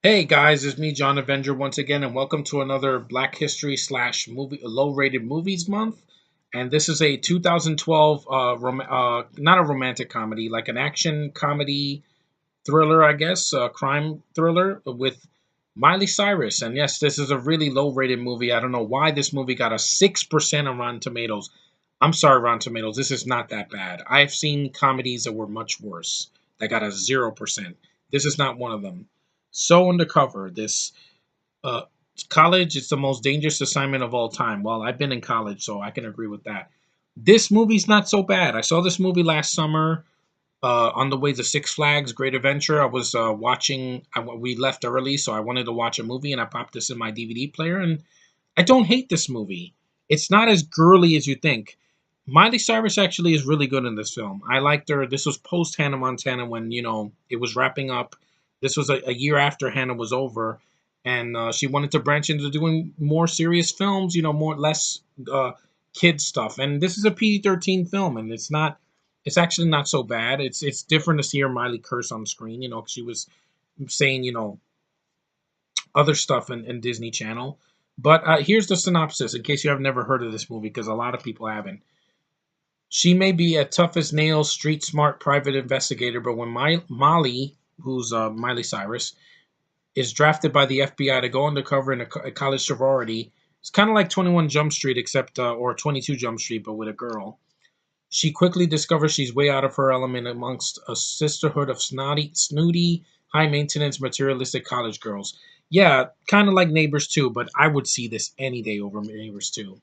Hey guys, it's me, John Avenger, once again, and welcome to another Black History slash movie low-rated movies month. And this is a 2012, not a romantic comedy, like an action comedy thriller, I guess, crime thriller with Miley Cyrus. And yes, this is a really low-rated movie. I don't know why this movie got a 6% on Rotten Tomatoes. I'm sorry, Rotten Tomatoes, this is not that bad. I've seen comedies that were much worse that got a 0%. This is not one of them. So Undercover, this uh, college is the most dangerous assignment of all time. Well, I've been in college, so I can agree with that. This movie's not so bad. I saw this movie last summer on the way to Six Flags Great Adventure. I was watching. We left early, so I wanted to watch a movie, and I popped this in my DVD player, and I don't hate this movie. It's not as girly as you think. Miley Cyrus actually is really good in this film. I liked her. This was post Hannah Montana when it was wrapping up. This was a year after Hannah was over, and she wanted to branch into doing more serious films. More less uh, kid stuff. And this is a PG-13 film, and it's not. It's actually not so bad. It's different to see her Miley curse on screen. 'Cause she was saying other stuff in Disney Channel. But here's the synopsis in case you have never heard of this movie, because a lot of people haven't. She may be a tough as nails, street smart private investigator, but when Molly, who's Miley Cyrus, is drafted by the FBI to go undercover in a college sorority, it's kind of like 21 Jump Street, except or 22 Jump Street, but with a girl. She quickly discovers she's way out of her element amongst a sisterhood of snooty, high maintenance, materialistic college girls. Yeah, kind of like Neighbors 2, but I would see this any day over Neighbors 2.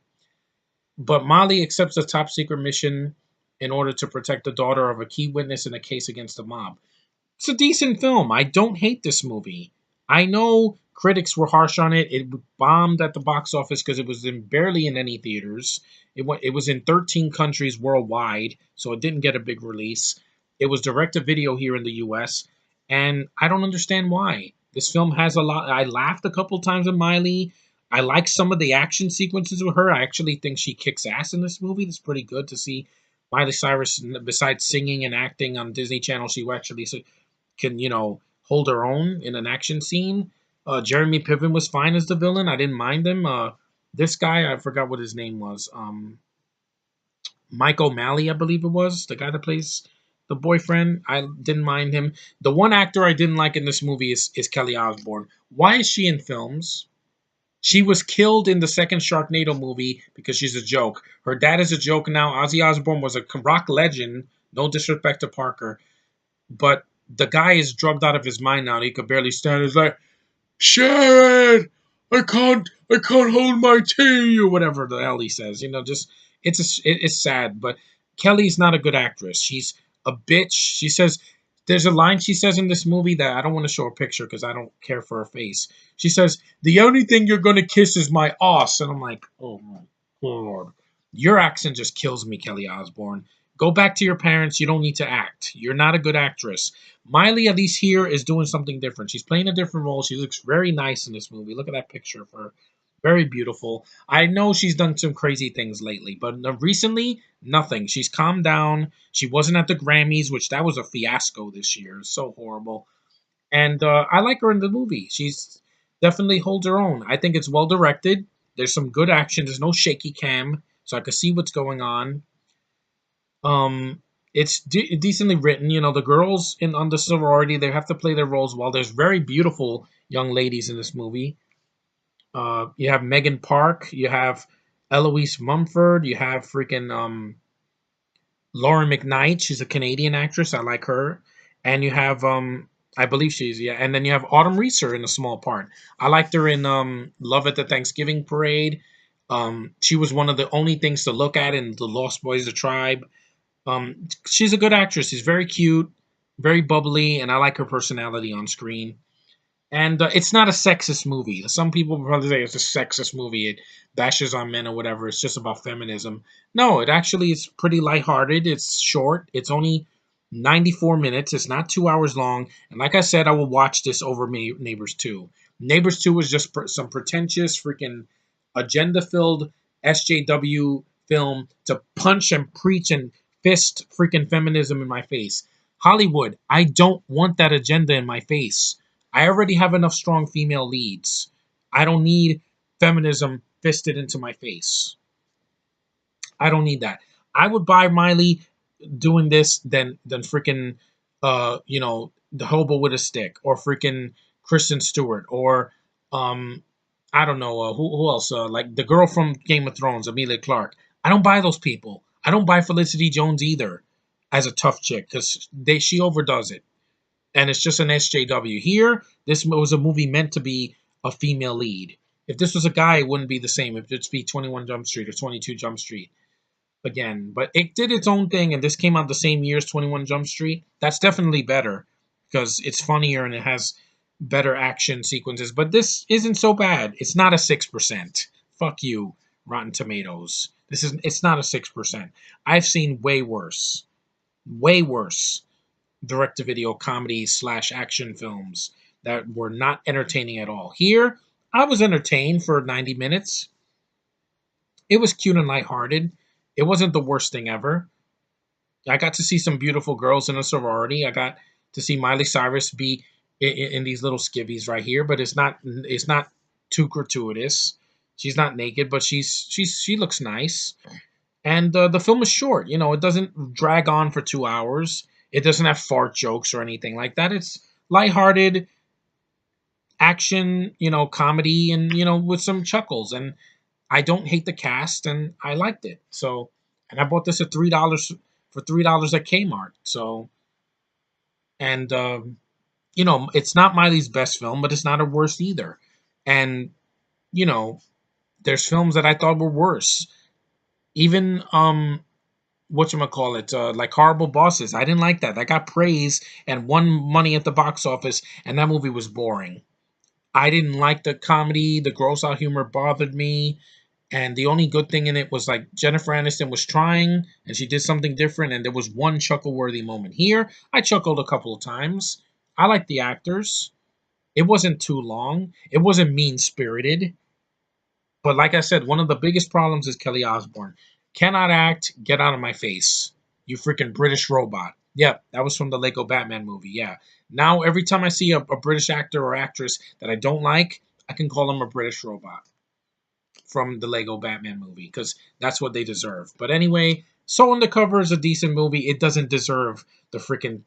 But Molly accepts a top secret mission in order to protect the daughter of a key witness in a case against the mob. It's a decent film. I don't hate this movie. I know critics were harsh on it. It bombed at the box office because it was barely in any theaters. It was in 13 countries worldwide, so it didn't get a big release. It was direct to video here in the US, and I don't understand why. This film has a lot. I laughed a couple times at Miley. I like some of the action sequences with her. I actually think she kicks ass in this movie. It's pretty good to see Miley Cyrus, besides singing and acting on Disney Channel, she actually can hold her own in an action scene. Jeremy Piven was fine as the villain. I didn't mind him. This guy, I forgot what his name was. Mike O'Malley, I believe it was the guy that plays the boyfriend. I didn't mind him. The one actor I didn't like in this movie is Kelly Osbourne. Why is she in films? She was killed in the second Sharknado movie because she's a joke. Her dad is a joke now. Ozzy Osbourne was a rock legend. No disrespect to Parker, but the guy is drugged out of his mind now. He could barely stand. He's like, Sharon, I can't hold my tea or whatever the hell he says. Just it's sad. But Kelly's not a good actress. She's a bitch. She says there's a line she says in this movie that I don't want to show a picture because I don't care for her face. She says the only thing you're gonna kiss is my ass, and I'm like, oh my god, your accent just kills me, Kelly Osbourne. Go back to your parents. You don't need to act. You're not a good actress. Miley, at least here, is doing something different. She's playing a different role. She looks very nice in this movie. Look at that picture of her. Very beautiful. I know she's done some crazy things lately, but recently, nothing. She's calmed down. She wasn't at the Grammys, which that was a fiasco this year. It's so horrible. And I like her in the movie. She's definitely holds her own. I think it's well directed. There's some good action. There's no shaky cam, so I can see what's going on. Um, it's decently written. The girls in on the sorority, they have to play their roles well. There's very beautiful young ladies in this movie. You have Megan Park, you have Eloise Mumford, you have freaking Lauren McKnight. She's a Canadian actress. I like her, and you have I believe she's, yeah, and then you have Autumn Reeser in a small part. I liked her in Love at the Thanksgiving Parade. She was one of the only things to look at in The Lost Boys of the Tribe. She's a good actress. She's very cute, very bubbly, and I like her personality on screen. And it's not a sexist movie. Some people probably say it's a sexist movie. It bashes on men or whatever. It's just about feminism. No, it actually is pretty lighthearted. It's short. It's only 94 minutes. It's not 2 hours long. And like I said, I will watch this over Neighbors 2. Neighbors 2 was just some pretentious, freaking agenda filled SJW film to punch and preach and fist freaking feminism in my face. Hollywood, I don't want that agenda in my face. I already have enough strong female leads. I don't need feminism fisted into my face. I don't need that. I would buy Miley doing this than freaking the hobo with a stick, or freaking Kristen Stewart, or um I don't know who else, like the girl from Game of Thrones, Amelia Clark. I don't buy those people. I don't buy Felicity Jones either as a tough chick, because they she overdoes it, and it's just an SJW. Here, this was a movie meant to be a female lead. If this was a guy, it wouldn't be the same. If it's be 21 Jump Street or 22 Jump Street again. But it did its own thing, and this came out the same year as 21 Jump Street. That's definitely better because it's funnier and it has better action sequences. But this isn't so bad. It's not a 6%. Fuck you, Rotten Tomatoes. It's not a 6%. I've seen way worse direct to video comedy slash action films that were not entertaining at all. Here, I was entertained for 90 minutes. It was cute and lighthearted. It wasn't the worst thing ever. I got to see some beautiful girls in a sorority. I got to see Miley Cyrus be in these little skivvies right here, but it's not too gratuitous. She's not naked, but she looks nice. And the film is short. It doesn't drag on for 2 hours. It doesn't have fart jokes or anything like that. It's lighthearted action, comedy, and with some chuckles. And I don't hate the cast, and I liked it. So, and I bought this at $3 for $3 at Kmart. So, and it's not Miley's best film, but it's not her worst either. And you know, there's films that I thought were worse. Even whatchamacallit, like Horrible Bosses. I didn't like that. That got praise and won money at the box office, and that movie was boring. I didn't like the comedy. The gross out humor bothered me. And the only good thing in it was like Jennifer Aniston was trying and she did something different, and there was one chuckle worthy moment. Here, I chuckled a couple of times. I liked the actors. It wasn't too long. It wasn't mean spirited. But like I said, one of the biggest problems is Kelly Osbourne. Cannot act, get out of my face. You freaking British robot. Yep, that was from the Lego Batman movie. Yeah. Now, every time I see a British actor or actress that I don't like, I can call them a British robot from the Lego Batman movie, because that's what they deserve. But anyway, So Undercover is a decent movie. It doesn't deserve the freaking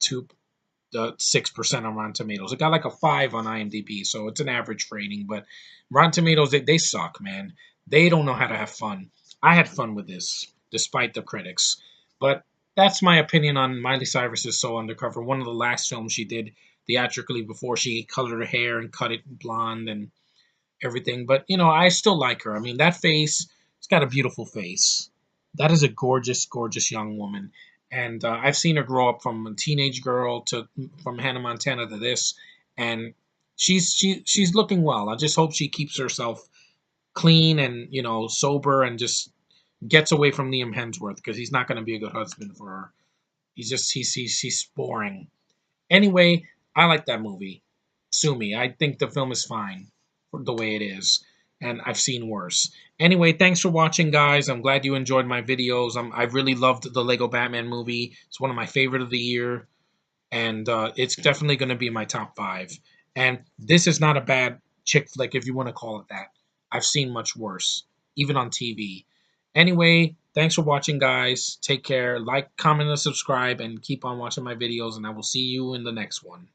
6% on Rotten Tomatoes. It got like a 5 on IMDb, so it's an average rating. But Rotten Tomatoes, they suck, man. They don't know how to have fun. I had fun with this, despite the critics. But that's my opinion on Miley Cyrus's So Undercover. One of the last films she did theatrically before she colored her hair and cut it blonde and everything. But I still like her. I mean, that face, it's got a beautiful face. That is a gorgeous, gorgeous young woman. And I've seen her grow up from a teenage girl to from Hannah Montana to this, and she's looking well. I just hope she keeps herself clean and sober, and just gets away from Liam Hemsworth, because he's not going to be a good husband for her. He's boring. Anyway, I like that movie. Sue me. I think the film is fine for the way it is, and I've seen worse. Anyway, thanks for watching, guys. I'm glad you enjoyed my videos. I really loved the Lego Batman movie. It's one of my favorite of the year, and it's definitely going to be my top 5. And this is not a bad chick flick, if you want to call it that. I've seen much worse, even on TV. Anyway, thanks for watching, guys. Take care. Like, comment, and subscribe, and keep on watching my videos, and I will see you in the next one.